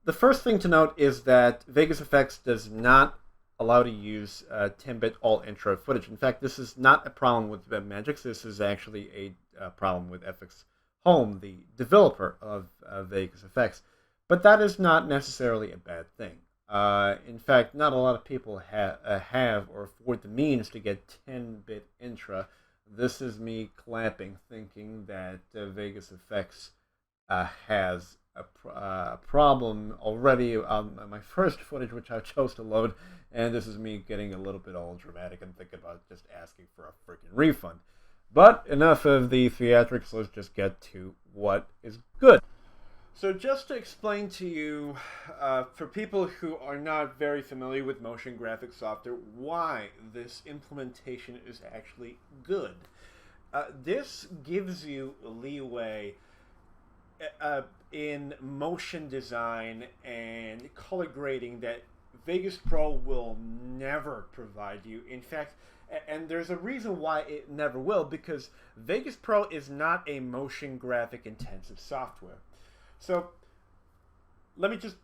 the first thing to note is that Vegas Effects does not allow to use 10-bit all intro footage. In fact, this is not a problem with Magix. This is actually a problem with FX Home, the developer of Vegas Effects. But that is not necessarily a bad thing. In fact, not a lot of people have or afford the means to get 10-bit intra. This is me clapping, thinking that Vegas Effects has a problem already on my first footage, which I chose to load, and this is me getting a little bit all dramatic and thinking about just asking for a freaking refund. But enough of the theatrics, let's just get to what is good. So just to explain to you, for people who are not very familiar with motion graphics software, why this implementation is actually good. This gives you leeway in motion design and color grading that Vegas Pro will never provide you. In fact, and there's a reason why it never will, because Vegas Pro is not a motion graphic intensive software. So let me just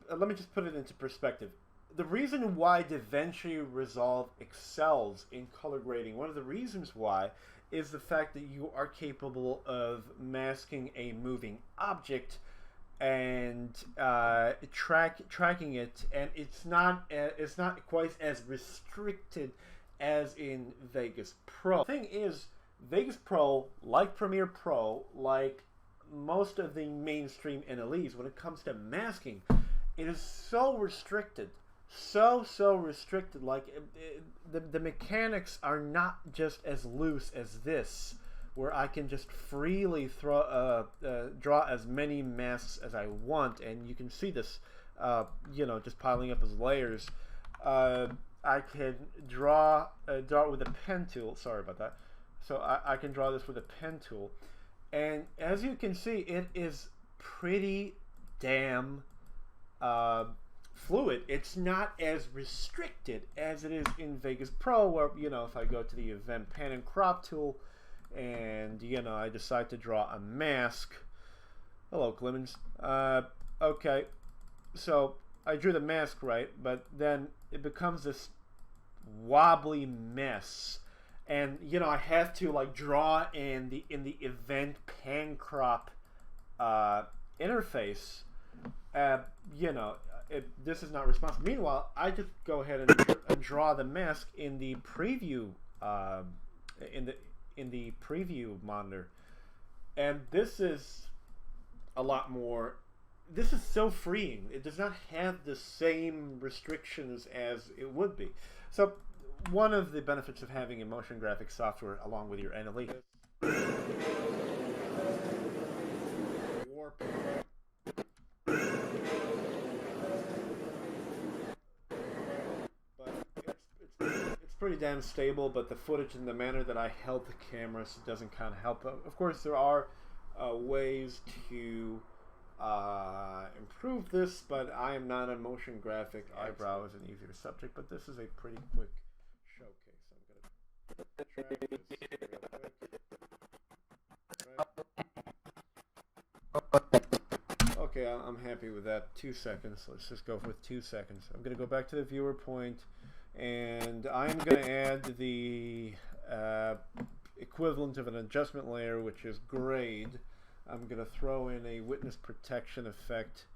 put it into perspective. The reason why DaVinci Resolve excels in color grading, one of the reasons why, is the fact that you are capable of masking a moving object and tracking it, and it's not quite as restricted as in Vegas Pro. The thing is, Vegas Pro, like Premiere Pro, like most of the mainstream NLEs, when it comes to masking, it is so restricted, so restricted. Like the mechanics are not just as loose as this, where I can just freely draw as many masks as I want, and you can see this, just piling up as layers. I can draw it with a pen tool. Sorry about that. So I can draw this with a pen tool. And as you can see, it is pretty damn fluid. It's not as restricted as it is in Vegas Pro, where, if I go to the event pan and crop tool and, I decide to draw a mask. Hello, Clemens. Okay, so I drew the mask, right? But then it becomes this wobbly mess. And I have to draw in the event pan crop interface. This is not responsive. Meanwhile, I just go ahead and draw the mask in the preview in the preview monitor, and this is a lot more. This is so freeing. It does not have the same restrictions as it would be. So, one of the benefits of having a motion graphics software along with your NLE warp. But it's pretty damn stable, but the footage and the manner that I held the cameras doesn't kind of help. Of course, there are ways to improve this, but I am not a motion graphic. Eyebrow is an easier subject, but this is a pretty quick showcase. I'm going to track this real quick. Okay, I'm happy with that. 2 seconds. Let's just go with 2 seconds. I'm going to go back to the viewer point, and I'm going to add the equivalent of an adjustment layer, which is grade. I'm going to throw in a witness protection effect,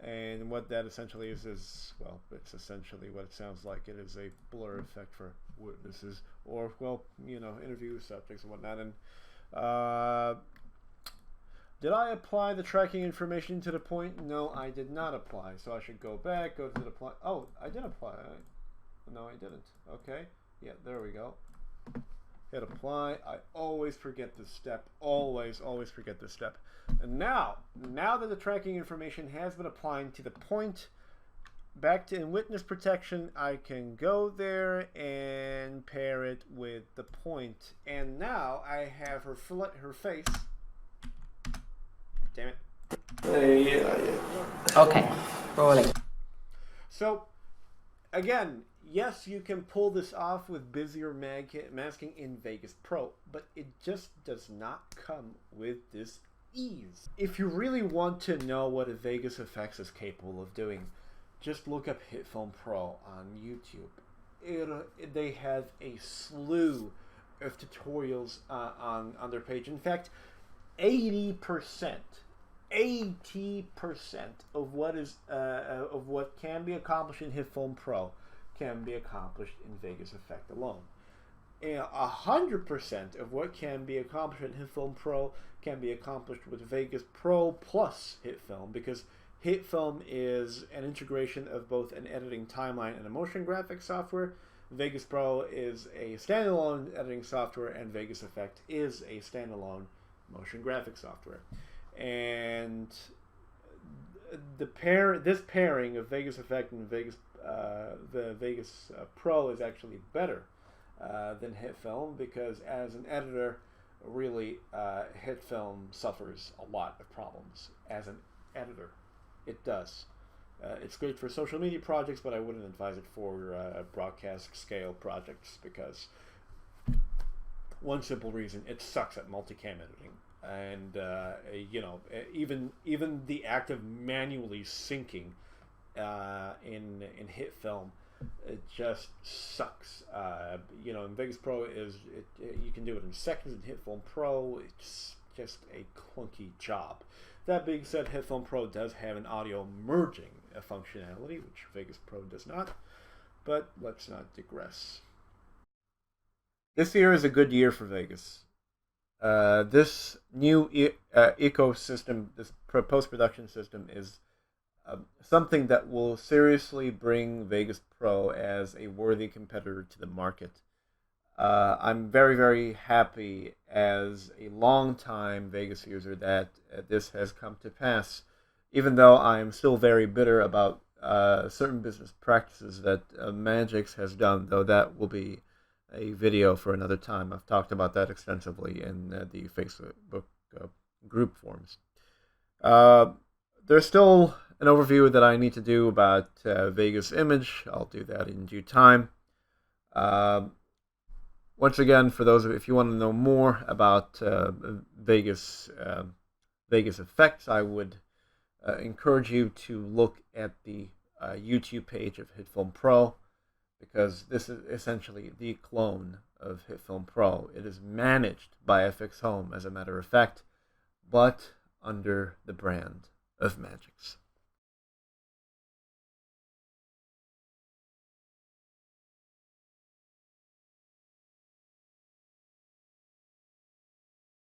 and what that essentially is, well, it's essentially what it sounds like. It is a blur effect for witnesses, or, well, interview subjects and whatnot. And did I apply the tracking information to the point? No, I did not apply. So I should go back, go to the apply. Oh, I did apply. No, I didn't. Okay. Yeah, there we go. Hit apply. I always forget this step. Always forget this step. And now that the tracking information has been applied to the point, back to in witness protection, I can go there and pair it with the point. And now I have her face. Damn it. Okay, rolling. So, again, yes, you can pull this off with Bezier masking in Vegas Pro, but it just does not come with this ease. If you really want to know what Vegas Effects is capable of doing, just look up HitFilm Pro on YouTube. They have a slew of tutorials on their page. In fact, 80% of what can be accomplished in HitFilm Pro can be accomplished in Vegas Effect alone. And 100% of what can be accomplished in HitFilm Pro can be accomplished with Vegas Pro plus HitFilm, because HitFilm is an integration of both an editing timeline and a motion graphics software. Vegas Pro is a standalone editing software, and Vegas Effect is a standalone motion graphics software. And this pairing of Vegas Effect and the Vegas Pro is actually better than HitFilm, because as an editor, really, HitFilm suffers a lot of problems. As an editor, it does. It's great for social media projects, but I wouldn't advise it for broadcast scale projects, because one simple reason: it sucks at multicam editing. And even the act of manually syncing in HitFilm, it just sucks. In Vegas Pro you can do it in seconds. In HitFilm Pro, it's just a clunky job. That being said, HitFilm Pro does have an audio merging functionality, which Vegas Pro does not. But let's not digress. This year is a good year for Vegas. This new ecosystem, this post-production system, is something that will seriously bring Vegas Pro as a worthy competitor to the market. I'm very, very happy as a long-time Vegas user that this has come to pass, even though I am still very bitter about certain business practices that Magix has done, though that will be a video for another time. I've talked about that extensively in the Facebook group forums. There's still an overview that I need to do about Vegas Image. I'll do that in due time. Once again, for those of you, if you want to know more about Vegas Effects, I would encourage you to look at the YouTube page of HitFilm Pro, because this is essentially the clone of HitFilm Pro. It is managed by FX Home, as a matter of fact, but under the brand of Magix.